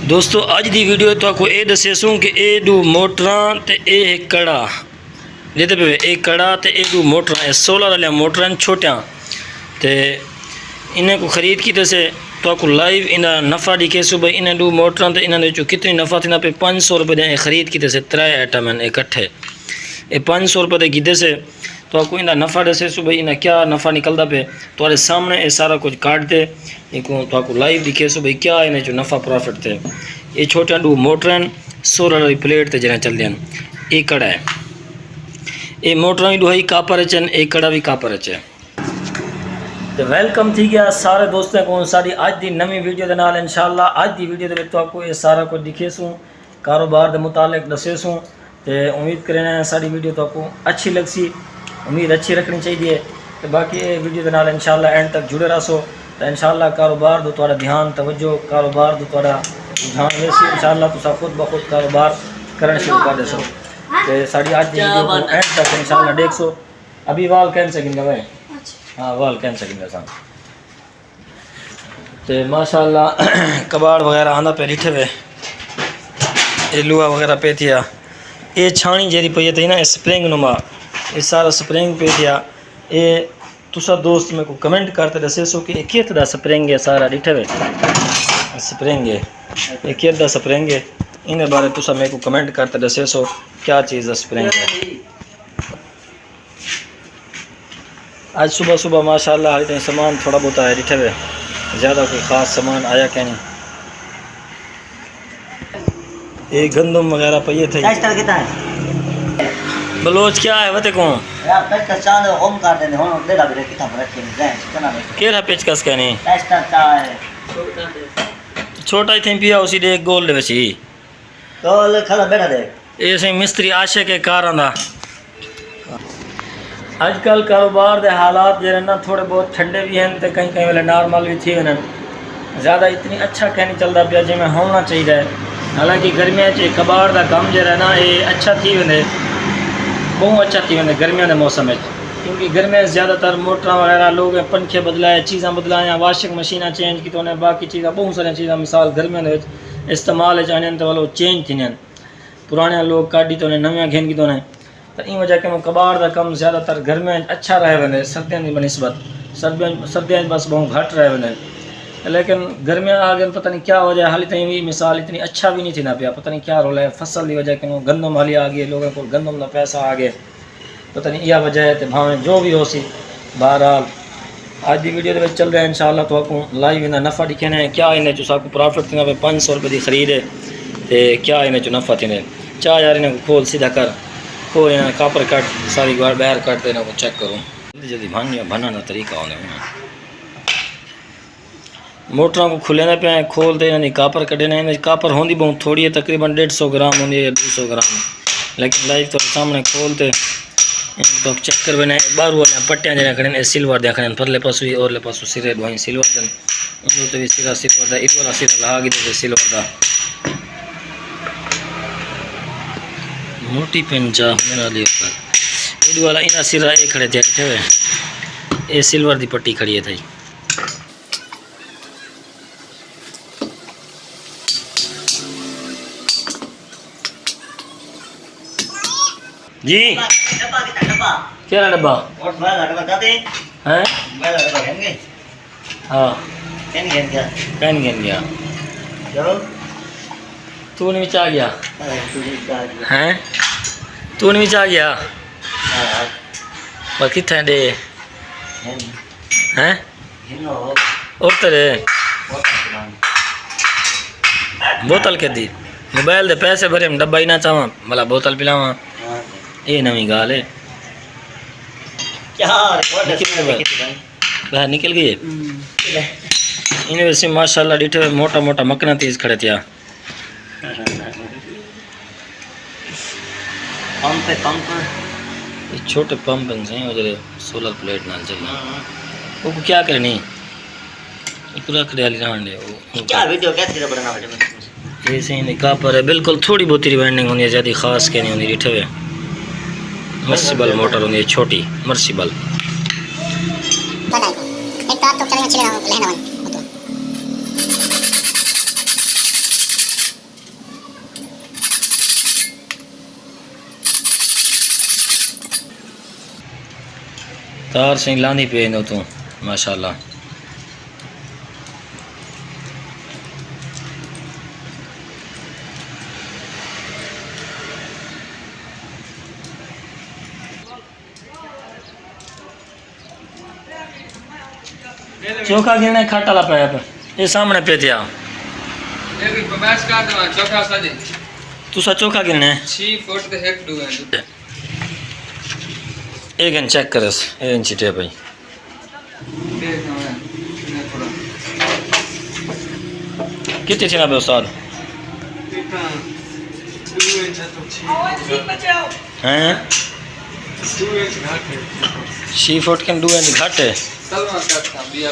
दोस्तों अज की वीडियो तो आपको ये दसेसूँ कि ये दो मोटर तो ये कड़ा देते पे एक कड़ा तो ये दो मोटर सोलर वाले मोटर छोटिया तो इन्हें को खरीद की तसे तो आपको लाइव इना नफ़ा दिखेसो भाई इन्हें दो मोटर तो इन्होंने जो कितनी नफ़ा थी ना पे 500 रुपये खरीद की तसे 3 आइटम हैं इकट्ठे ये 500 रुपये कीधे से तो आपको इनका नफ़ा दसेसो भाई इन्हें क्या नफ़ा निकलता पे तुम्हारे सामने ये सारा कुछ काट दे इनको तो आपको लाइव दिखेसो भाई क्या इन्हें जो नफ़ा प्रॉफिट थे। ये छोटा दो मोटर सोलर वाली प्लेट थे जरा चल दें ये कड़ा है ये मोटर भी दुहाई कापर अचन एक कड़ा भी कापर अचे। तो वेलकम थी गया सारे दोस्तों को साड़ी अज की नवी वीडियो के नाल इंशाअल्लाह अज की वीडियो के तो आपको ये सारा कुछ दिखेसूँ कारोबार के मुतालिक दसेसूँ तो उम्मीद करें साड़ी वीडियो तो आपको अच्छी लगसी उम्मीद अच्छी रखनी चाहिए। तो बाकी ये वीडियो के नाल इंशाअल्लाह एंड तक जुड़े रहो तो इंशाअल्लाह कारोबार दो थोड़ा ध्यान तवज्जो कारोबार दो थोड़ा ध्यान वैसे इंशाअल्लाह तुसा खुद ब खुद कारोबार करना शुरू कर देसो। तो साड़ी आज की वीडियो को एंड तक इंशाअल्लाह देखो। अभी वाल कह सकेंगे भाई हाँ वाल कह सकेंगे सा तो माशाअल्लाह कबाड़ वगैरह आंदा पे डिठे वे ये लुआ वगैरह पे थिया ये छाणी जेरी पई थी ना स्प्रिंग नुमा ये सारा स्प्रिंग पे थिया ये तुसा दोस्त मेरे को कमेंट करते दसेसो कि कित दा स्प्रिंग है सारा डिठे वे स्प्रिंग है ये कित दा स्प्रिंग है इन बारे तुसा मेरे को कमेंट करते दसेसो क्या चीज़ है स्प्रिंग है। आज सुबह सुबह माशाअल्लाह हाल तक सामान थोड़ा बहुत आया डिठे वे ज़्यादा कोई ख़ास सामान आया क्या नहीं। ये गंदम वगैरह पे थे बलोच क्या है वते को केरा पेचकस कहने छोटा ही थे पिया उसी दे गोल दे वसी गोल खला बैठा दे ये सही मिस्त्री आशिक के कारण दा आजकल कारोबार के हालात जो ना थोड़े बहुत ठंडे भी हैं तो कहीं कहीं वाले नॉर्मल भी थी वह ज़्यादा इतनी अच्छा कह नहीं चलता पाया जिमें होना चाहिए। हालांकि गर्मियों च कबाड़ का काम जो है ना ये अच्छा थी वेंदे बहुत अच्छा थी वेंदे गर्मियों के मौसम में क्योंकि गर्मियों ज़्यादातर मोटर वगैरह लोग पंखे बदलाए चीज़ा बदलाया वाशिंग मशीन चेंज की तो बाकी चीज़ा बहुत सारी चीज़ा मिसाल गर्मियों के इस्तेमाल आने तो वो चेंज थी पुराने लोग काटी तो नव्या घेन की तो इन वजह के कबाड़ का कम ज़्यादातर गर्मियों अच्छा रहे वेंदे सर्दियों की बनस्बत सर्दियों बस बहुत घट रहे वेंदे लेकिन गर्मियाँ आ गए पता नहीं क्या वजह हाली तक भी मिसाल इतनी अच्छा भी नहीं थी ना पिया पता नहीं क्या रोल है फसल की वजह के गंदम हाली आ गई लोगों को गंदम का पैसा आ गए पता नहीं यह वजह है तो भावें जो भी हो सी। बहरहाल आज की वीडियो के चल रहा है इंशाअल्लाह तो आपको लाइव इन्हें नफ़ा दिखेना है क्या इन्हें जो आपको प्रॉफिट थी 500 रुपये की खरीद है तो क्या इन्हें जो नफ़ा थी चाह यार इन्हें खोल सीधा कर खोल इन्हें कापर कट सारी बार बाहर कट इन्हें को चेक करूँ जल्दी जल्दी भनने का तरीका होने मोटर को खुले पे खोलते इन्हें कापर कटे इन्हें कापर होंगी बहुत थोड़ी है तकरीबन 150 ग्राम होंगी या 200 ग्राम लेकिन लाइव तो सामने खोलते तो चक्कर बने बारू वाले पट्टियाँ जरा खड़े सिल्वर देखने परले पासू और ले पासू सिरे वहीं सिल्वर दन तो भी सिरा सिल्वर दा इट वाला सिरा लगा गिदे सिल्वर दा मोटी पेंचा मेरा लिए ऊपर इट वाला इना सिरा एक खड़े थे ये सिल्वर दी पट्टी खड़ी है थी जी क्या डब्बा हैं हाँ कैन गया तू नहीं आ गया हैं तू नहीं आ गया और कितने दे हैं और तेरे बोतल के दी मोबाइल दे पैसे भरे डब्बा ही ना चाहवा भला बोतल पिलावा ये नवी गाल है बाहर निकल गई इन वैसे माशाल्लाह डिठे मोटा मोटा मकनातीस खड़े थे छोटे पंप हैं सोलर प्लेट नाल चल वो क्या करनी पूरा खड़ियाली ये सही निकाह पर है बिल्कुल थोड़ी बहुत रिवाइंडिंग होनी है ज़्यादा खास कहनी होनी डिठे हुए मर्सिबल मोटर होनी है छोटी मर्सिबल तार सही लानी पे नो तू माशाल्लाह। चोखा गिरने खाटा ला पाया पे ये सामने पे थे ये भी बमाश का दवा चौथा साजे तू सा चोखा गिरने 6 फुट ते हेक दो है एक गन चेक करस एक इंच टे भाई देख ना ने थोड़ा कितने थी ना बे उस्ताद हैं 6 फुट के 2 इंच घट है सलमान का था बिया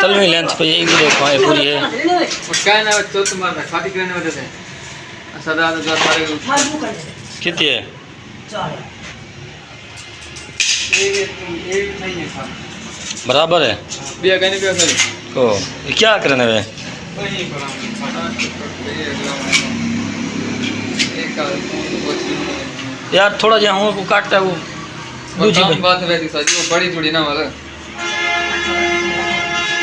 तलवी लेंथ पे ये भी देखो ये पूरी है उसका ना तो तुम्हारा खाती करने वजह से सदा तो सारे कितनी है ये नहीं है खाना बराबर है बिया कहने पे सर को ये क्या करने वे वही पड़ा एक यार थोड़ा जहाँ को काटता है वो दूजी काम बात है वैसी साजी वो बड़ी थोड़ी ना वाला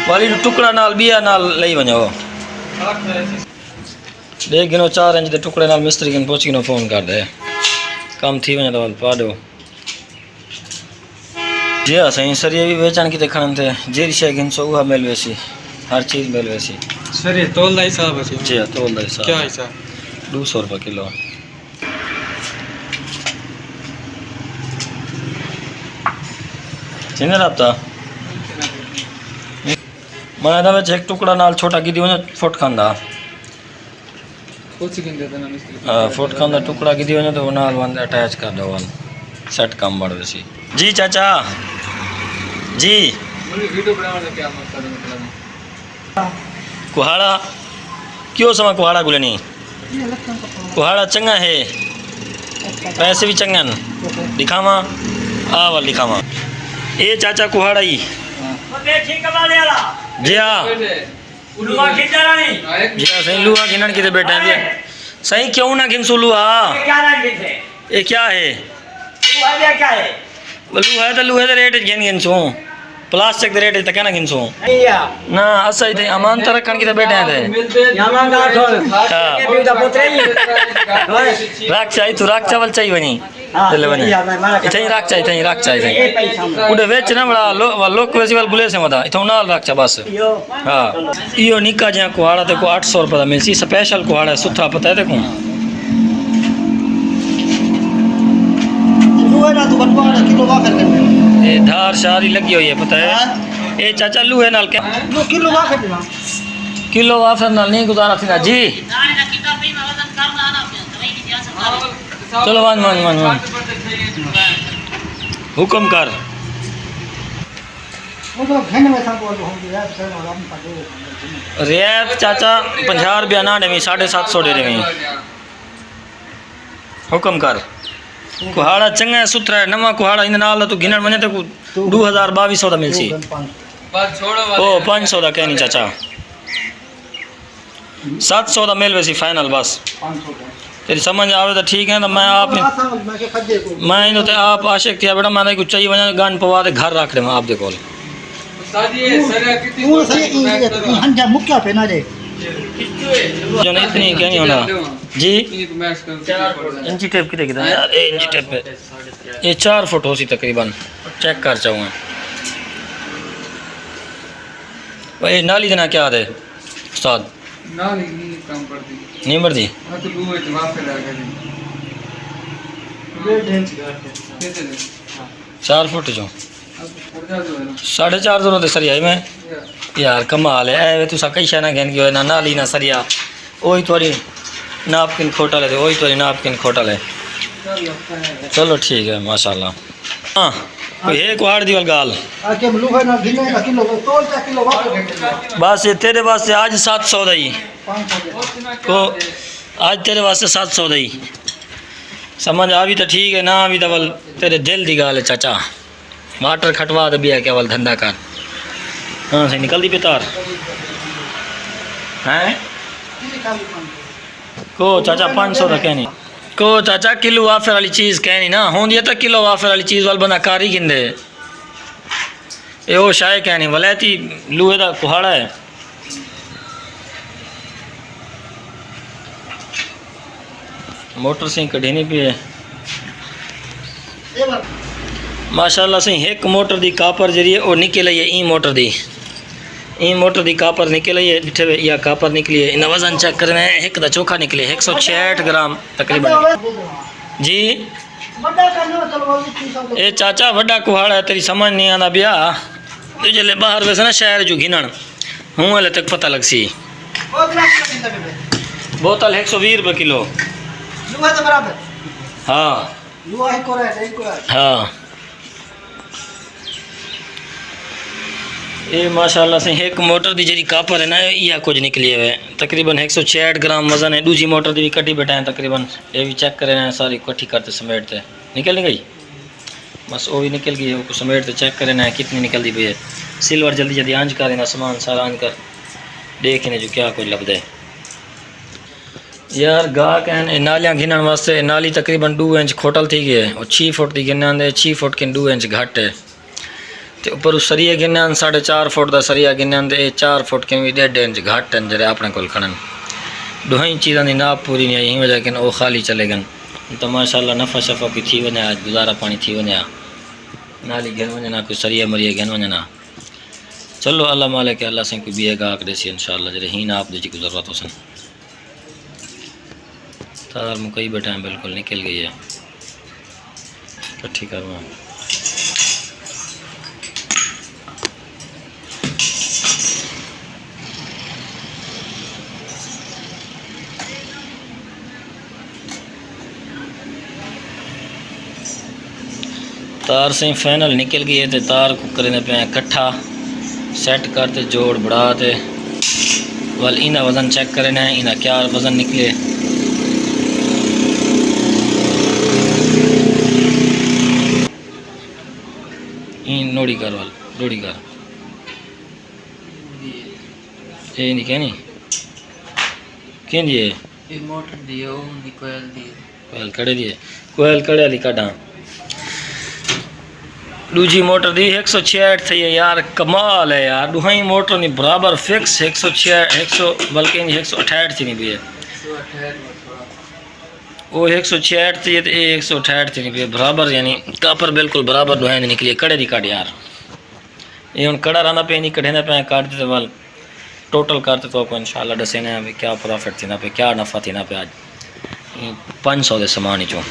वाली टुकड़ा नाल बिया नाल लई वञो देख गिनो 4 इंच दे टुकड़े नाल मिस्त्री कन पहुंच गिनो फोन कर दे काम थी वञे तो पा दो जी हाँ सही सरिया भी बेचण की खणन थे जेरी शइ गिन सो उहा मिल वेसी हर चीज मिल वेसी सर ये तोल दा हिसाब है जी हाँ तोल दा हिसाब क्या हिसाब 200 रुपये किलो चिन्ह राबता मैं दा विच एक टुकड़ा नाल छोटा गिदी वञो फुट खंदा कुछ गिन देता ना मिस्त्री फुट खंदा टुकड़ा गिदी वञो तो नाल वन अटैच कर दो वन सेट कम बढ़ वेसी जी चाचा जी मुझे वीडियो बनाने का क्या मकसद है मतलब कुहाड़ा क्यों समा कुहाड़ा गुलनी कुहाड़ा चंगा है पैसे भी चंगन दिखावा आ वाल दिखावा ए चाचा कुहाड़ा ही जी हाँ जी हाँ सही लुहा गिनन की बैठे हैं सही क्यों ना गिनसू लुहा ये क्या है लुहा है तो लुहे तो रेट गिन गिनसू प्लास्टिक दे रेट तक ना गिनसू ना असा ही अमानत रखन की बैठे हैं राख चाहिए तू राख चावल चाहिए वनी ले वनी इथई राख चाहिए उडे वेच ना बड़ा लोक फेस्टिवल बुले से मदा इथो नाल राख चा बस हां इयो निका जे कुहाड़ा ते को 800 रुपए दा मिलसी स्पेशल कुहाड़ा सुथरा पता है देखो ये धार शारी लगी हुई है पता है ये चाचा लू है नाल क्या किलो वाफर नाल नहीं गुजारा थी ना जी चलो वन हुक्म कर रियायत चाचा 50 रुपया ना देवी 750 दे देवी हुक्म कर कुहाड़ा चंगा है सुथरा है नवा कुहाड़ा इन नाल तू गिनण वने तो 2200 दा मिलसी बस छोड़ो ओ 500 दा कहनी चाचा 700 दा मिल वैसी फाइनल बस तेरी समझ आवे तो ठीक है ना मैं आप मैं इन ते आप आशिक थिया बेटा मैं कुछ चाहिए वने गान पवा दे घर रख दे मैं आप दे कोल साजी ये सर कितनी हंजा मुक्का पे ना रे जो नहीं इतनी कहनी होना जी इतनी मैच कर इंची टेप कितने कितना यार ए इंची टेप पे ये 4 फुट हो सी तकरीबन चेक कर चाहूँ भाई नाली देना क्या दे उस्ताद ना नहीं काम पड़ती नहीं मर्दी हां तो लू है जवाब पे लगा दे ये डेंच कैसे 4 फुट जो अब जा दो है ना 4.5 दे सरिया मैं यार कमाल है ए तू कई शना गन की ना नाली ना सरिया ओही थोड़ी नापकिन खोटा ले ओही थोड़ी नापकिन खोटा ले चलो ठीक है माशाल्लाह हाँ कोई है कुहाड़ दी वाल गाल आके लू है ना गिने का किलो तोल का किलो वापस बस ये तेरे वास्ते आज 700 दई 500 को आज तेरे वास्ते 700 दई समझ आवी तो ठीक है ना आवी तो बल तेरे दिल दी गाल है चाचा वाटर खटवा दे बिया केवल धंधा कर हाँ सही निकल दी पे तार हैं को चाचा 500 का कहनी को चाचा किलो वाफर वाली चीज़ कहनी ना होंदी है तो किलो वाफर वाली चीज़ वाल बंदा कारी गिंदे ये वो शाय कहनी वलैती लूहे दा कुहाड़ा है। मोटर से कढ़ी नहीं पी है ये बार माशाल्लाह से एक मोटर दी कापर जरिए और निकल आई है ई मोटर दी कापर निकल आई है डिठे वे या कापर निकली है इन वजन चेक करना है एक दा चोखा निकले 166 ग्राम तकरीबन जी। बड़ा करने में चलो वाली चीज सब ए चाचा वड्डा कुहाड़ा है तेरी समझ नहीं आना बिया तुझे ले बाहर वैसे ना शहर जो घिनन हूँ हले तक पता लग सी। वो ग्लास का कितना बेबे बोतल 120 रुपये किलो। लुआ तो बराबर हाँ लुआ ही को रहा है को रहा है हाँ ये माशाल्लाह से एक मोटर दी जरी कापर है ना या कुछ निकली है तकरीबन 166 ग्राम वजन है। दूसरी मोटर दी भी कटी बैठा है तकरीबन ये भी चेक करे सारी इकट्ठी करते समेटते निकल नहीं गई बस वो भी निकल गई है वो समेटते चेक करे ना कितनी निकल दी पई है। सिल्वर जल्दी जल्दी आंच कर ना सामान सारा आंच कर देख ने जो क्या कुछ लभदा है यार गाह कहन नालियाँ घिनण वास्ते नाली तकरीबन 2 इंच खोटल थी गई है और 6 फुट की गिना 6 फुट के 2 इंच घट है तो ऊपर सरिया गिना 4.5 फुट का सरिया गिना 4 फुट के भी 1.5 इंच घट हैं जरे अपने को खड़न दोही चीज़ों की नाप पूरी नहीं आई वजह कि वो खाली चले गन तो माशाल्लाह नफ़ा शफ़ा भी थी वने आज गुजारा पानी थी वने नाली घिन वने ना कोई सरिया मरिया घिन वने ना चलो अल्लाह मालिक अल्लाह से कोई बिए गाक देसी इंशाल्लाह जरे ही ना आप जी को ज़रूरत हो सन तार मुकई बैठा है बिल्कुल निकल गई है इकट्ठी करवा तार से फाइनल निकल गई है तो तार को करने पे इकट्ठा सेट करते जोड़ बढ़ाते वाल इना वज़न चेक करना है इना क्या वज़न निकले इन नोड़ी कर वाल नोड़ी कर ये नहीं कहनी क्या दिए ये मोटर दियो कोयल दिए कोयल कड़े वाली काटा दूजी मोटर दी 166 थी है यार कमाल है यार दुहाई मोटर नहीं बराबर फिक्स 166 बल्कि 168 थी नहीं भी है वो 166 थी तो ये 168 थी नहीं भी बराबर यानी कापर बिल्कुल बराबर दुहाई नहीं निकली कड़े दी काट यार ये उन कड़ा रहना पे नहीं कढ़े पे काट देते वाल टोटल करते तो आपको इंशाल्लाह दसे ने अभी क्या प्रॉफिट थी ना पे क्या नफ़ा थी ना पे आज 500 के समान ही चो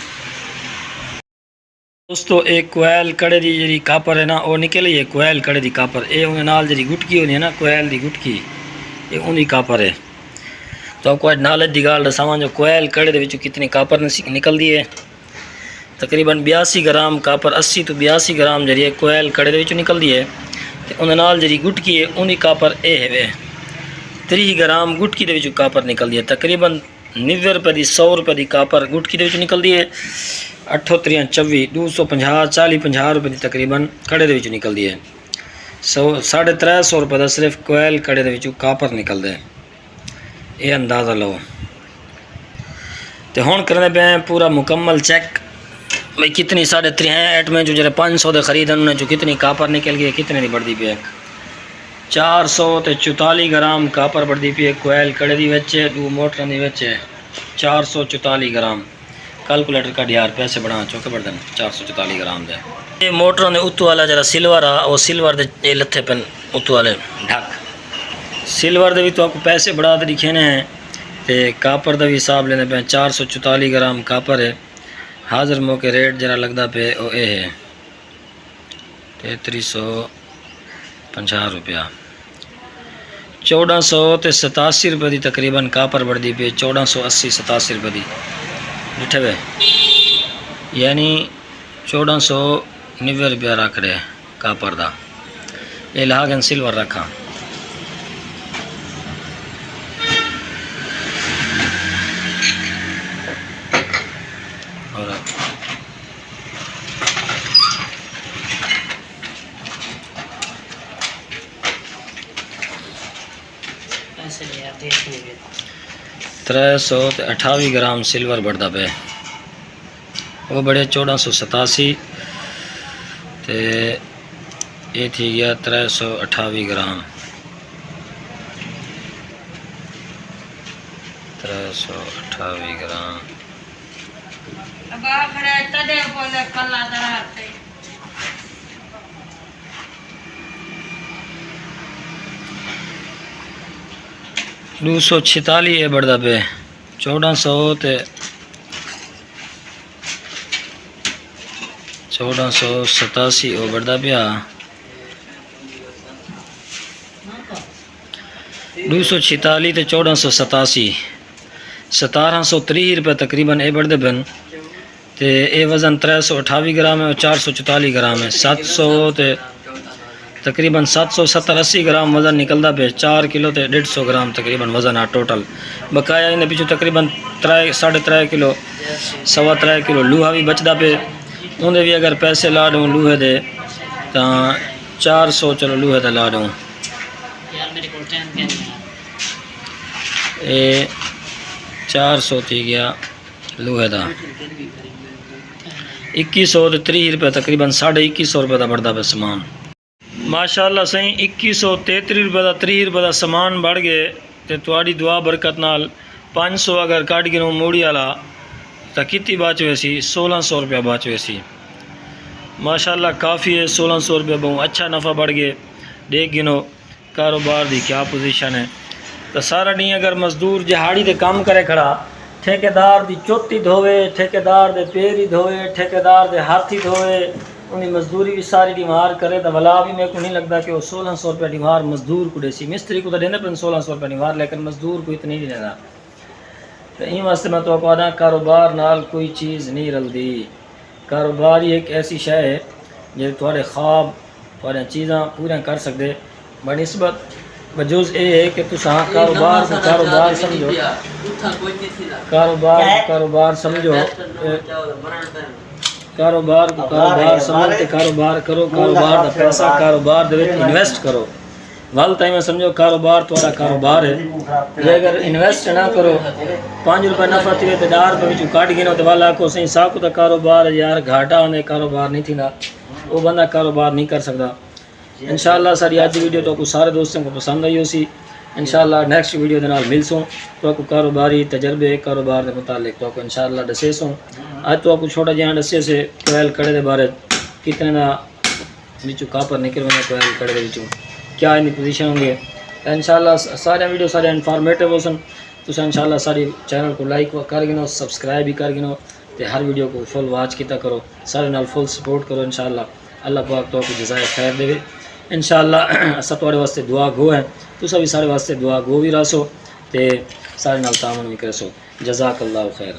दोस्तों एक कोयल कड़े दी जी कापर है ना वो निकली है कोयल कड़े दी कापर ये उन्हें नाल जी गुटकी होनी है ना कोयल दी गुटकी ये उन्हीं कापर है तो आपको आज नाल दी गाल दसावां जो कोयल कड़े दे कितनी कापर निकलती है तकरीबन 82 ग्राम कापर 80 तो 82 ग्राम जरिए कोयल कड़े दे निकलती है तो उन्हें नाल जी गुटकी है उन्हीं कापर ये है 30 ग्राम गुटकी दे कापर निकलती है तकरीबन 90 रुपये की 100 रुपये की कापर गुटकी दे निकलती है 8 3 24 250 40 रुपये की तकरीबन कड़े दे निकलती है 350 रुपये का सिर्फ कोयल कड़े दे कापर निकलता है ये अंदाज़ा लो तो हुण करने पे पूरा मुकम्मल चेक भाई कितनी 63 में जो जरा 500 के खरीदन उन्हें जो कितनी कापर निकल गई कितने की बढ़ती पी है 444 ग्राम कापर बढ़ती पी है कोयल कड़े दी बच्चे 2 मोटर दी बच्चे 444 ग्राम कैलकुलेटर का यार पैसे बढ़ा चौके बढ़ते 444 ग्राम दे ये मोटरों ने उत्तू वाला जरा सिल्वर आ वो सिल्वर दे ये लथे पेन उत्तू वाले ढक सिल्वर दे भी तो आपको पैसे बढ़ा दे दिखे ने ते कापर का भी हिसाब लेने पे 444 ग्राम कापर है हाजिर मौके रेट जरा लगता पे वो ये है 3350 रुपया 1400 ते 87 रुपये की तकरीबन कापर बढ़ती पे 1480 87 रुपये की डिठे वे यानी 1490 रुपया रख रहे कापर का ये लागन सिल्वर रखा और ऐसे 328 ग्राम सिल्वर बढ़ता पे वो बड़े 1487 ते ये थी गया 328 ग्राम 328 ग्राम। अब आखिर तदे बोले कल्ला दराते 246 है बढ़दा पे 1400 ते 1487 वो बढ़दा पिया 246 ते 1487 1730 रुपये तकरीबन ये बढ़ते बन ते ये वज़न 328 ग्राम है और 444 ग्राम है 700 ते तकरीबन 770-80 ग्राम वज़न निकलता पे 4 किलो ते 150 ग्राम तकरीबन वज़न आ टोटल। बकाया इन पिछू तकरीबन 3.5 किलो 3.25 किलो लूहा भी बचदा पे उन्हें भी अगर पैसे ला दूँ लूहे दे तो 400 चलो लूहे दे ला दूँ ये 400 थी गया लूहे का 2130 रुपये तकरीबन 2150 रुपये का बढ़ता पे समान। माशाअल्लाह सही 2133 रुपये का 30 रुपये का समान बढ़ गए तो तुहाड़ी दुआ बरकत नाल 500 अगर काट गिनो मूड़ी वाला तो कितनी बच वैसी 1600 रुपया बच वैसी। माशाअल्लाह काफ़ी है 1600 रुपया बहुत अच्छा नफ़ा बढ़ गए। देख गिनो कारोबार की क्या पोजीशन है। तो सारा डी अगर मजदूर दिहाड़ी ते काम करे खड़ा ठेकेदार दी चोटी धोवे ठेकेदार दे पैर ही धोवे ठेकेदार दे हाथ ही धोवे उन्हें मजदूरी भी सारी डिमार करे तो भला भी मेरे को नहीं लगता कि वो 1600 रुपया डिमार मजदूर को देसी। मिस्त्री को तो देने पर 1600 रुपया डिमार लेकिन मजदूर को इतनी नहीं देना। तो इन वास्ते मैं तो कहना कारोबार नाल कोई चीज़ नहीं रलती। कारोबार ही एक ऐसी शय है जो थोड़े ख्वाब थोड़े चीज़ां पूरा कर सकते बनस्बत वजूज़ ये है कि तुम कारोबार को कारोबार समझो कारोबार समझो कारोबार को कारोबार समझ के कारोबार करो कारोबार का पैसा कारोबार दे इन्वेस्ट करो वाल टाइम में समझो कारोबार थोड़ा कारोबार है। जे अगर इन्वेस्ट ना करो 5 रुपये नफा थी तो 10 रुपये बिचू काट गिनो तो वाला को सही साकू तो कारोबार यार घाटा होने कारोबार नहीं थी ना वो बंदा कारोबार नहीं कर सकता। इंशाअल्लाह सारी आज की वीडियो तो सारे दोस्तों को पसंद आई होसी। इंशाअल्लाह नेक्स्ट वीडियो के नाल मिलसूँ तो कारोबारी तजर्बे कारोबार के मुतालिक तो इंशाअल्लाह दसे सूँ। आज तो छोटा जहाँ दसे से कोयल कड़े के बारे कितने का बिचू कापर निकल बने कोयल कड़े के बिचू क्या इन पोजीशन होंगे। इंशाअल्लाह सारे वीडियो सारे इन्फॉर्मेटिव हो सन तो इंशाअल्लाह सारी चैनल को लाइक कर गिनो सब्सक्राइब भी कर गिनो तो हर वीडियो को फुल वॉच किया करो सारे नाल फुल सपोर्ट करो। इंशाअल्लाह अल्लाह पाक तो जज़ाए खैर देवे। इंशाअल्लाह अस थोड़े वास्ते दुआ गो है तुसा भी सारे वास्ते दुआ गो भी रसो तो सारे नाल तामन भी करसो। जज़ाकल्लाहु खैर।